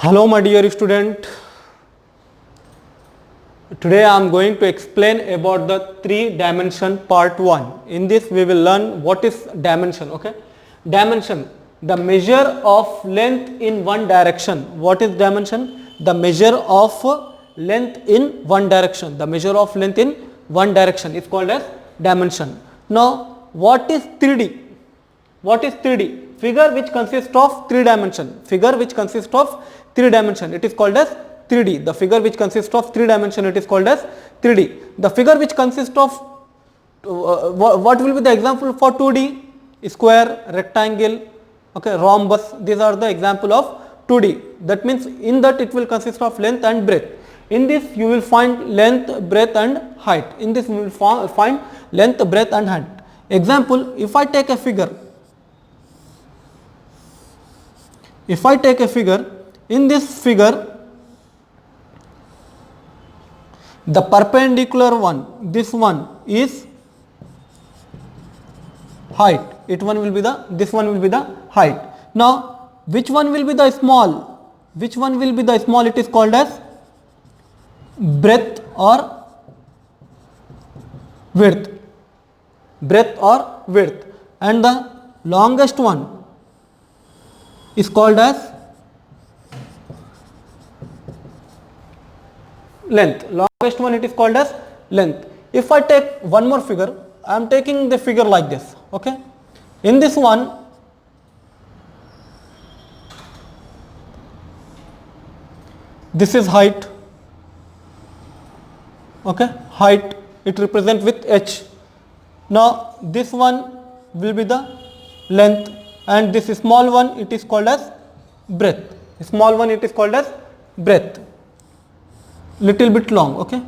Hello my dear student, today I am going to explain about the 3-dimension part 1. In this we will learn what is dimension. Okay, dimension, the measure of length in one direction. What is dimension? The measure of length in one direction. The measure of length in one direction is called as dimension. Now what is 3D? What is 3D? Figure which consists of 3 dimension. Figure which consists of 3 dimension. It is called as 3D. The figure which consists of 3 dimension, it is called as 3D. The figure which consists of what will be the example for 2D? Square, rectangle, okay, rhombus. These are the example of 2D. That means in that it will consist of length and breadth. In this you will find length, breadth and height. In this you will find length, breadth and height. Example, if I take a figure, in this figure, the perpendicular one, this one is height. This one will be the height. Now, which one will be the small? Which one will be the small? It is called as breadth or width. Breadth or width. And the longest one is called as length. Longest one, it is called as length. If I take one more figure, I am taking the figure like this. Okay. In this one, this is height. Okay, height, it represents with h. Now this one will be the length, and this small one, it is called as breadth. Small one, it is called as breadth. Little bit long, okay,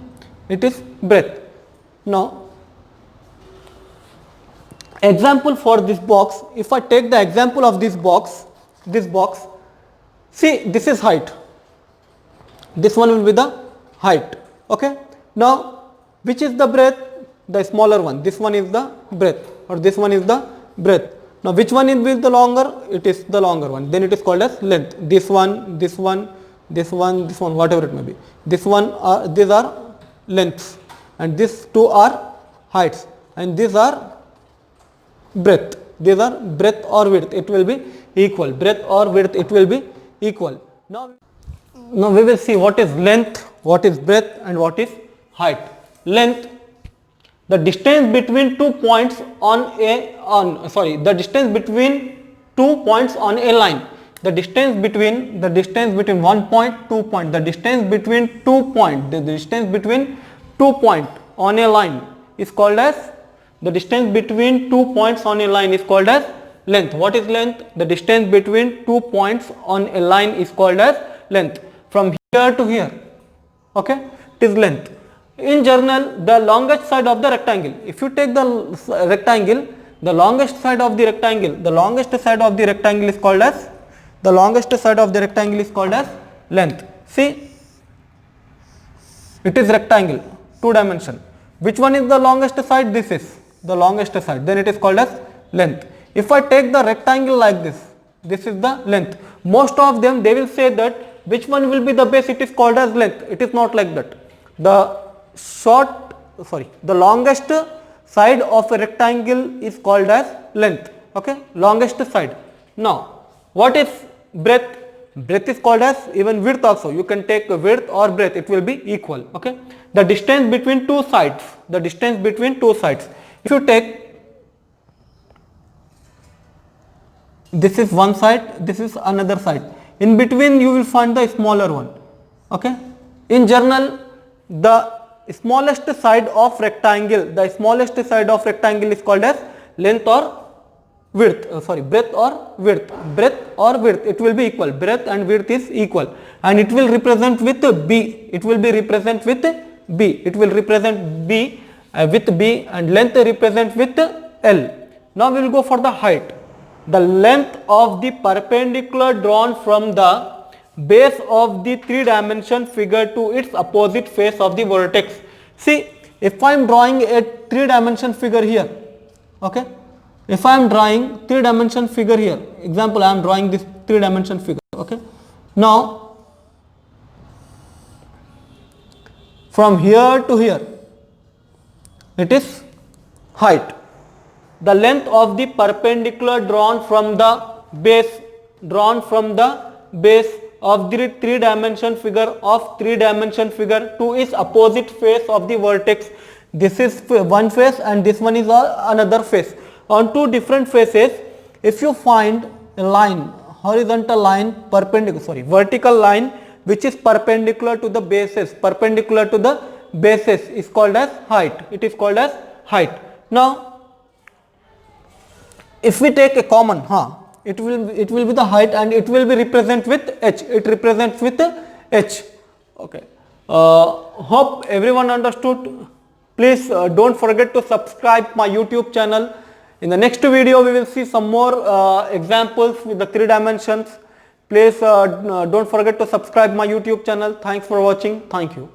it is breadth. Now example for this box, if I take the example of this box, see, this is height, this one will be the height. Okay, now which is the breadth? The smaller one. This one is the breadth, or this one is the breadth. Now which one is the longer? It is the longer one, then it is called as length. This one, whatever it may be. This one these are lengths, and these two are heights, and these are breadth. These are breadth or width. It will be equal. Breadth or width, it will be equal. Now we will see what is length, what is breadth, and what is height. Length, the distance between 2 points on a distance between 2 points on a line. The distance between 1 point, 2 point, the distance between 2 points, the distance between 2 points on a line is called as, the distance between 2 points on a line is called as length. What is length? The distance between 2 points on a line is called as length. From here to here, okay, it is length. In general, the longest side of the rectangle, if you take the rectangle, the longest side of the rectangle is called as, length. See, it is rectangle, 2 dimension. Which one is the longest side? This is the longest side, then it is called as length. If I take the rectangle like this is the length. Most of them, they will say that which one will be the base, it is called as length. It is not like that. The longest side of a rectangle is called as length. Okay, longest side. Now what is breadth? Breadth is called as even width also. You can take width or breadth, it will be equal. Okay, the distance between two sides, if you take, this is one side, this is another side, in between you will find the smaller one. Okay, in general, the smallest side of rectangle, is called as length or width, breadth or width. It will be equal. Breadth and width is equal, and it will represent with B. It will represent with B, and length represent with L. Now we will go for the height. The length of the perpendicular drawn from the base of the 3-dimension figure to its opposite face of the vertex. See, if I am drawing a 3-dimension figure here, okay, If I am drawing 3-dimension figure here, example I am drawing this 3-dimension figure, okay. Now from here to here, it is height. The length of the perpendicular drawn from the base of the three-dimension figure to its opposite face of the vertex. This is one face and this one is another face. On two different faces, if you find a line, horizontal line, vertical line which is perpendicular to the bases, is called as height. It is called as height. Now, if we take a common, it will be the height and it will be represent with h. It represents with h. Okay. Hope everyone understood. Please don't forget to subscribe my YouTube channel. In the next video, we will see some more examples with the 3 dimensions. Please don't forget to subscribe my YouTube channel. Thanks for watching. Thank you.